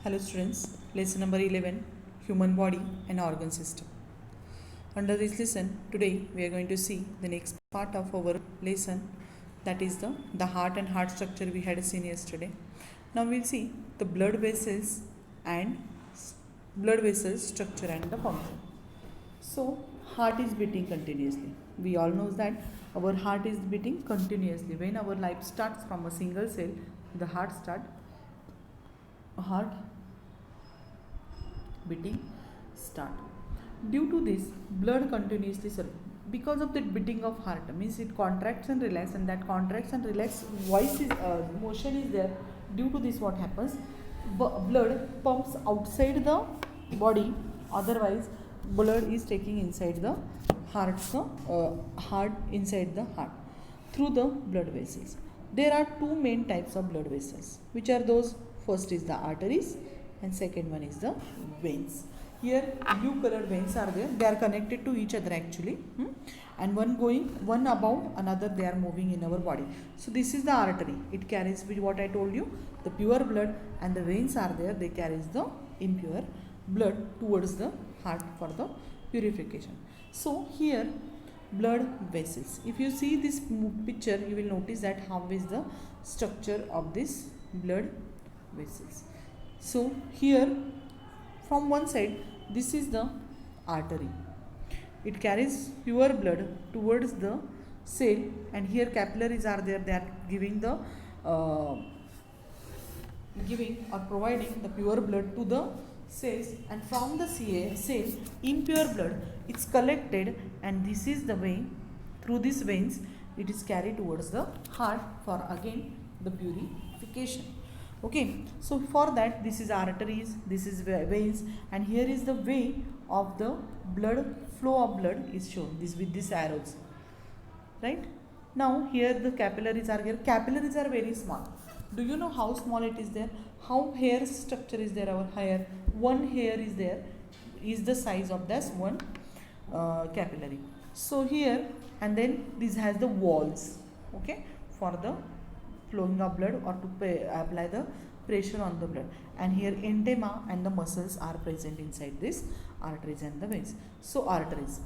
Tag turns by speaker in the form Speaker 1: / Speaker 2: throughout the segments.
Speaker 1: Hello students, lesson number 11, human body and organ system. Under this lesson, today we are going to see the next part of our lesson, that is the heart and heart structure we had seen yesterday. Now we'll see the blood vessels and blood vessels structure and the function. So heart is beating continuously. We all know that our heart is beating continuously. When our life starts from a single cell, the heart beating start. Due to this, blood continuously because of the beating of heart, means it contracts and relax, and that contracts and relax voice is motion is there. Due to this, what happens? Blood pumps outside the body. Otherwise, blood is taking inside the heart, heart inside the heart through the blood vessels. There are two main types of blood vessels. Which are those? First is the arteries, and second one is the veins. Here blue colored veins are there. They are connected to each other actually, and one above another, they are moving in our body. So this is the artery. It carries what I told you, the pure blood, and the veins are there. They carries the impure blood towards the heart for the purification. So here blood vessels. If you see this picture, you will notice that how is the structure of this blood vessels. So here from one side, this is the artery. It carries pure blood towards the cell, and here capillaries are there. They are giving the giving or providing the pure blood to the cells, and from the cell impure blood is collected, and this is the way. Through these veins it is carried towards the heart for again the purification. Okay, so for that, this is arteries, this is veins, and here is the way of the blood flow of blood is shown this with these arrows, right? Now here the capillaries are here. Capillaries are very small. Do you know how small it is there? How hair structure is there? Our hair, one hair is there, is the size of this one capillary. So here, and then this has the walls, okay, for the flowing of blood or to apply the pressure on the blood. And here intima and the muscles are present inside this arteries and the veins. So arteries,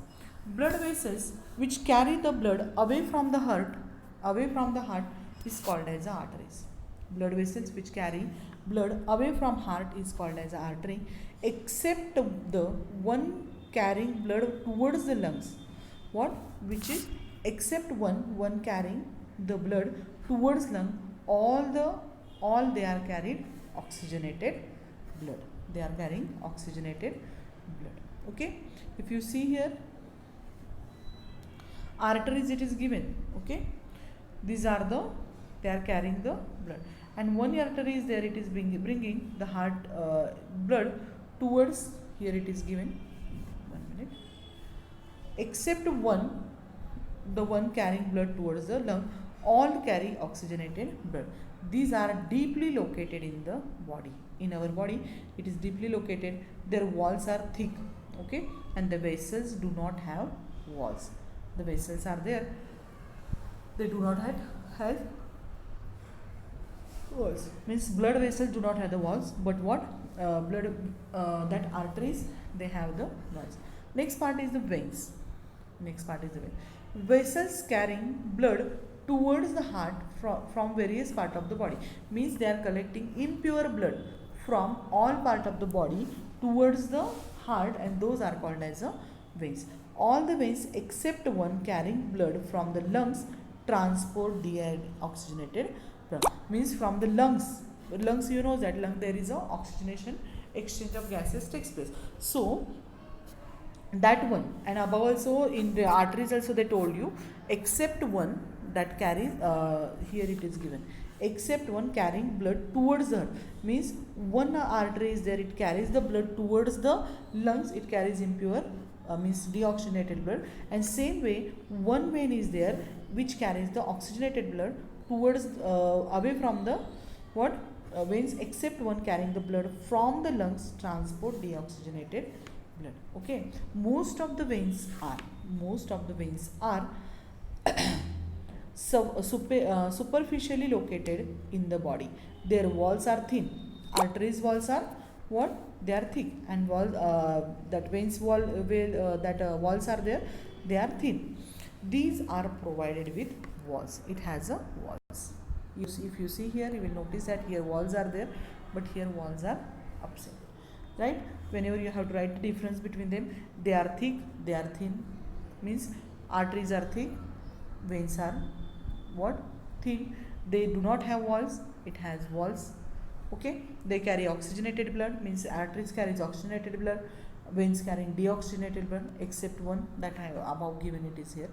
Speaker 1: blood vessels which carry the blood away from the heart is called as the arteries. Blood vessels which carry blood away from heart is called as the artery, except the one carrying blood towards the lungs. What? Which is except one carrying the blood towards lung, all they are carried oxygenated blood. They are carrying oxygenated blood. Okay, if you see here, arteries it is given. Okay, these are they are carrying the blood, and one artery is there. It is bringing the heart blood towards. Here it is given. 1 minute. Except one, the one carrying blood towards the lung, all carry oxygenated blood. These are deeply located in the body. In our body, it is deeply located. Their walls are thick, okay, and the vessels do not have walls. The vessels are there. They do not have walls. Means blood vessels do not have the walls, but what that arteries, they have the walls. Next part is the veins. Vessels carrying blood towards the heart from various parts of the body, means they are collecting impure blood from all part of the body towards the heart, and those are called as the veins. All the veins except one carrying blood from the lungs transport deoxygenated blood, means from the lungs, you know that lung there is a oxygenation, exchange of gases takes place. So that one, and above also in the arteries also they told you, except one that carries here it is given, except one carrying blood towards the heart, means one artery is there, it carries the blood towards the lungs, it carries impure means deoxygenated blood, and same way one vein is there which carries the oxygenated blood towards away from the veins, except one carrying the blood from the lungs transport deoxygenated blood. Okay, most of the veins are superficially located in the body. Their walls are thin. Arteries walls are what they are thick, and wall that veins wall walls are there, they are thin. These are provided with walls. It has a walls. If you see here, you will notice that here walls are there, but here walls are absent, right? Whenever you have to write the difference between them, they are thick, they are thin, means arteries are thick, veins are what, thin. They do not have walls, it has walls. Okay, they carry oxygenated blood, means arteries carries oxygenated blood, veins carrying deoxygenated blood, except one that I have above given it is here.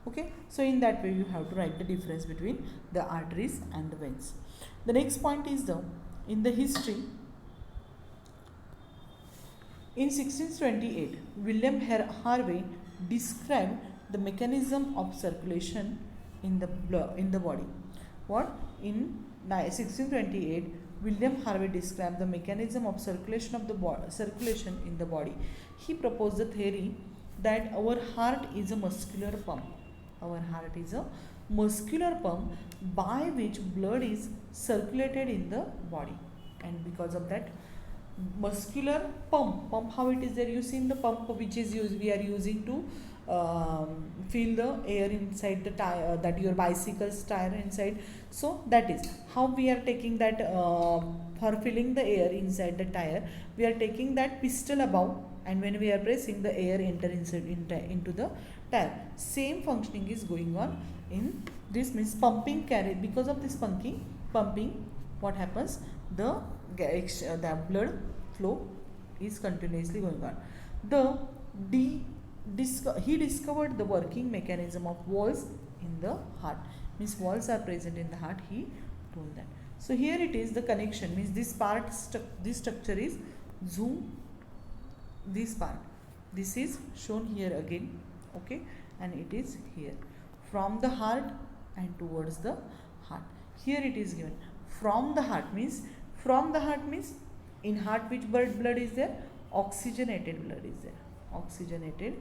Speaker 1: Okay, so in that way you have to write the difference between the arteries and the veins. The next point is in the history. In 1628, William Harvey described the mechanism of circulation in the body. What? In 1628, William Harvey described the mechanism of circulation in the body. He proposed the theory that our heart is a muscular pump. Our heart is a muscular pump by which blood is circulated in the body, and because of that muscular pump, how it is there, you see in the pump which is used, we are using to fill the air inside the tire, that your bicycle's tire inside. So that is how we are taking that for filling the air inside the tire, we are taking that piston above, and when we are pressing, the air enter into the tire. Same functioning is going on in this, means pumping carry. Because of this pumping, what happens, the blood flow is continuously going on. He discovered the working mechanism of walls in the heart, means walls are present in the heart, he told that. So here it is, the connection, means this part, this structure is zoom, this part, this is shown here again, okay, and it is here, from the heart and towards the heart. Here it is given, from the heart means in heart which blood is there, oxygenated blood is there, oxygenated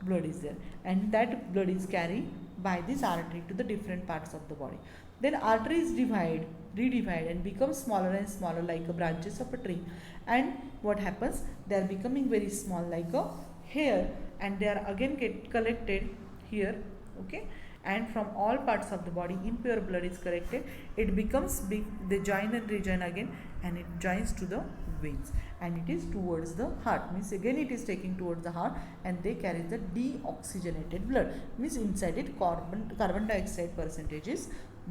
Speaker 1: blood is there, and that blood is carried by this artery to the different parts of the body. Then arteries redivide and become smaller and smaller like branches of a tree, and what happens, they are becoming very small like a hair, and they are again get collected here, okay, and from all parts of the body impure blood is collected, it becomes big, they join and rejoin again, and it joins to the veins, and it is towards the heart, means again it is taking towards the heart, and they carry the deoxygenated blood, means inside it carbon dioxide percentage is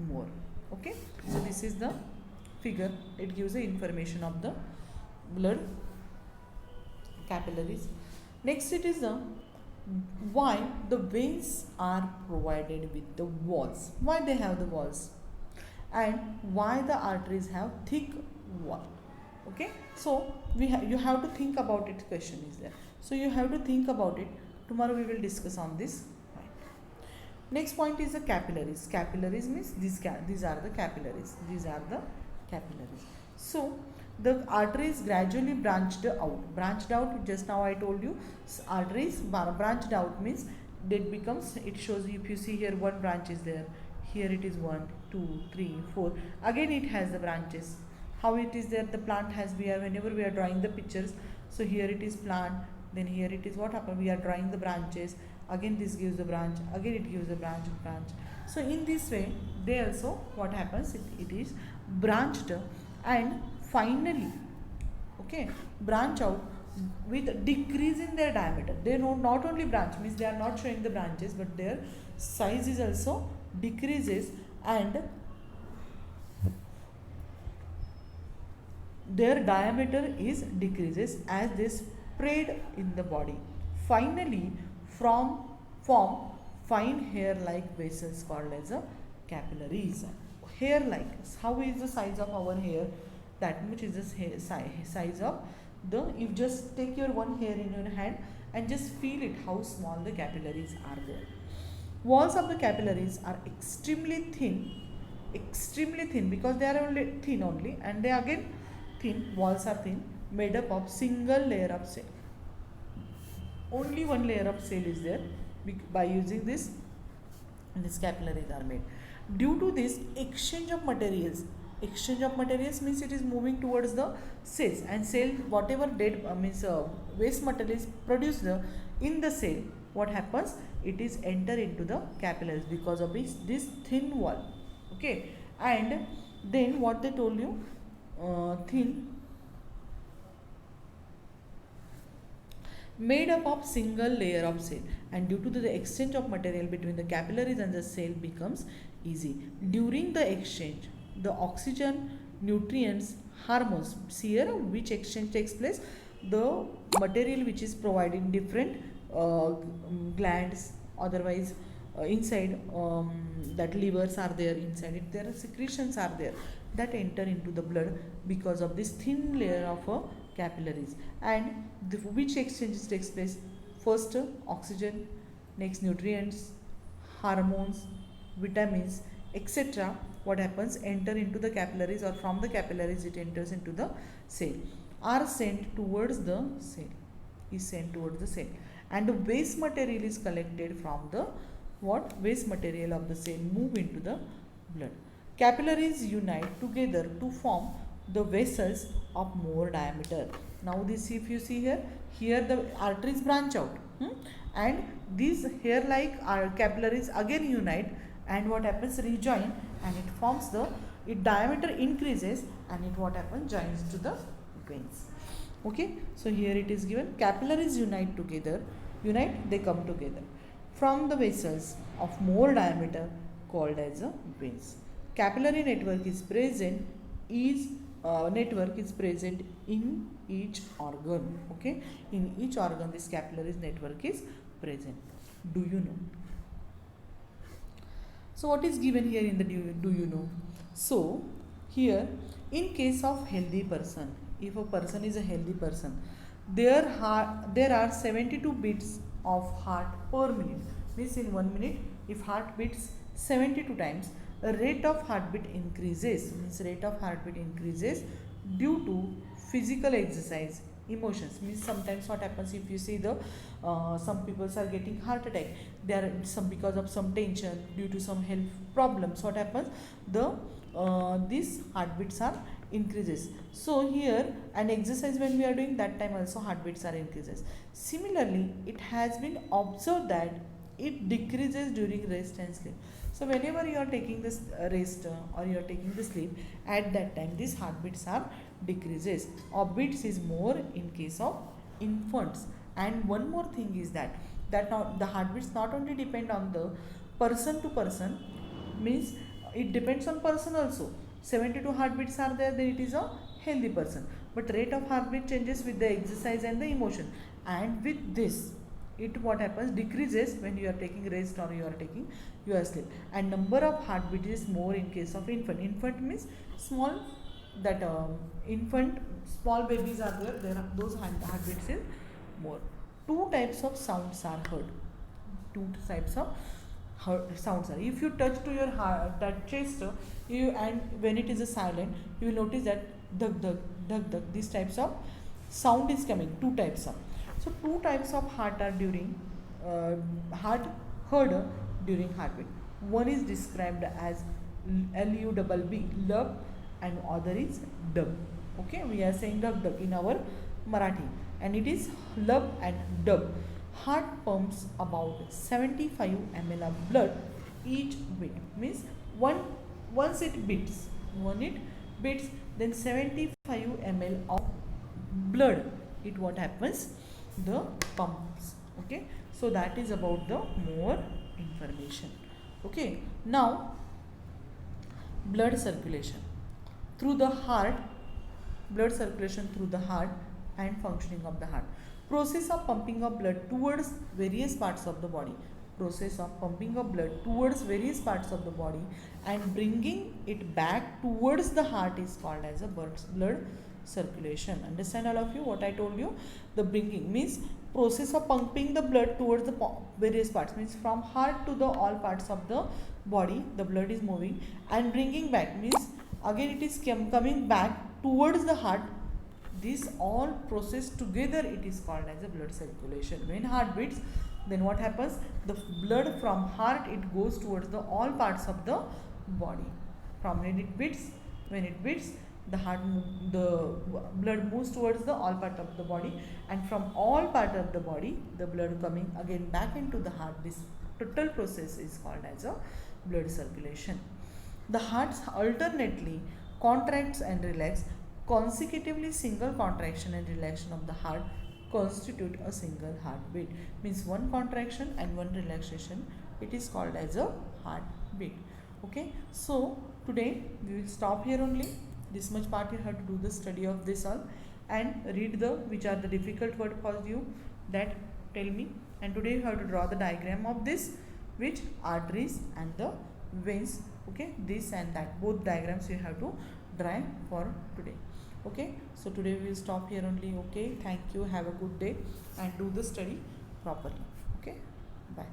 Speaker 1: more. Okay, so this is the figure, it gives the information of the blood capillaries. Next it is the why the veins are provided with the walls, why they have the walls, and why the arteries have thick wall. Okay, so you have to think about it, question is there, so you have to think about it. Tomorrow we will discuss on this point. Next point is the capillaries. Capillaries means these are the capillaries, these are the capillaries. So the arteries gradually branched out, just now I told you, arteries branched out means it becomes, it shows, if you see here one branch is there, here it is 1 2 3 4, again it has the branches. How it is there, the plant has, whenever we are drawing the pictures, so here it is plant, then here it is, what happened, we are drawing the branches, again this gives the branch, again it gives the branch. So in this way they also, what happens, it is branched, and finally, okay, branch out with decrease in their diameter. They not only branch, means they are not showing the branches, but their size is also decreases, and their diameter is decreases as they spread in the body. Finally, form fine hair-like vessels called as a capillaries. Hair-like, how is the size of our hair? That much is the size of the, you just take your one hair in your hand and just feel it, how small the capillaries are there. Walls of the capillaries are extremely thin because they are only thin only, and they again thin, walls are thin, made up of single layer of cell. Only one layer of cell is there. By using this capillaries are made. Due to this exchange of materials exchange of materials means it is moving towards the cells, and cell whatever dead means waste material is produced in the cell, what happens, it is enter into the capillaries because of this thin wall. Okay, and then what they told you, thin made up of single layer of cell, and due to the exchange of material between the capillaries and the cell becomes easy. During the exchange, the oxygen, nutrients, hormones, see here which exchange takes place, the material which is providing different glands, otherwise inside that livers are there, inside it there are secretions are there that enter into the blood because of this thin layer of capillaries. And which exchanges takes place, first oxygen, next nutrients, hormones, vitamins, etc. what happens, enter into the capillaries, or from the capillaries it enters into the cell, are sent towards the cell, is sent towards the cell, and the waste material is collected from the what, waste material of the cell move into the blood. Capillaries unite together to form the vessels of more diameter. Now this, if you see here, here the arteries branch out, and these hair like capillaries again unite, and what happens, rejoin, and it forms the, its diameter increases, and it what happens, joins to the veins. Okay, so here it is given, capillaries unite together, unite, they come together from the vessels of more diameter called as a veins. Capillary network is present, network is present in each organ. Okay, in each organ this capillaries network is present. Do you know? So what is given here in the do you know? So here, in case of healthy person, if a person is a healthy person, there are 72 beats of heart per minute. Means in 1 minute, if heart beats 72 times, the rate of heartbeat increases. Means rate of heartbeat increases due to physical exercise, emotions. Means sometimes what happens, if you see the some people are getting heart attack, they are some because of some tension, due to some health problems, what happens, the these heartbeats are increases. So here, an exercise when we are doing, that time also heartbeats are increases. Similarly, it has been observed that it decreases during rest and sleep. So whenever you are taking this rest or you are taking the sleep, at that time these heartbeats are decreases, or beats is more in case of infants. And one more thing is that not, the heartbeats not only depend on the person to person, means it depends on person also. 72 heartbeats are there, then it is a healthy person, but rate of heartbeat changes with the exercise and the emotion, and with this it what happens, decreases when you are taking rest or you are taking your sleep. And number of heartbeat is more in case of infant. Infant means small, that infant, small babies are there are those heartbeats is more. Two types of sounds are heard. Two types of sounds are. If you touch to your heart, that chest, you, and when it is a silent, you will notice that dhak dhak dhak dhak. These types of sound is coming. Two types of. So two types of heart are during heart heard during heartbeat. One is described as LUBB, lub, and other is dub. Okay, we are saying dhak dhak in our Marathi, and it is lub and dub. Heart pumps about 75 ml of blood each beat. Means once it beats, then 75 ml of blood, it what happens, the pumps. Okay, so that is about the more information. Okay, now blood circulation through the heart, blood circulation through the heart and functioning of the heart. Process of pumping of blood towards various parts of the body. Process of pumping of blood towards various parts of the body and bringing it back towards the heart is called as a blood circulation. Understand all of you what I told you? The bringing means process of pumping the blood towards the various parts, means from heart to the all parts of the body the blood is moving, and bringing back means again it is coming back towards the heart. This all process together it is called as a blood circulation. When heart beats, then what happens, the blood from heart it goes towards the all parts of the body. From when it beats, when it beats, the the blood moves towards the all part of the body, and from all part of the body the blood coming again back into the heart. This total process is called as a blood circulation. The heart alternately contracts and relax. Consecutively, single contraction and relaxation of the heart constitute a single heartbeat. Means one contraction and one relaxation, it is called as a heartbeat. Okay, so today we will stop here only. This much part you have to do the study of this all and read the which are the difficult word for you, that tell me. And today you have to draw the diagram of this, which arteries and the veins. Okay, this and that both diagrams you have to draw for today. Okay, so today we will stop here only. Okay, thank you, have a good day and do the study properly. Okay, bye.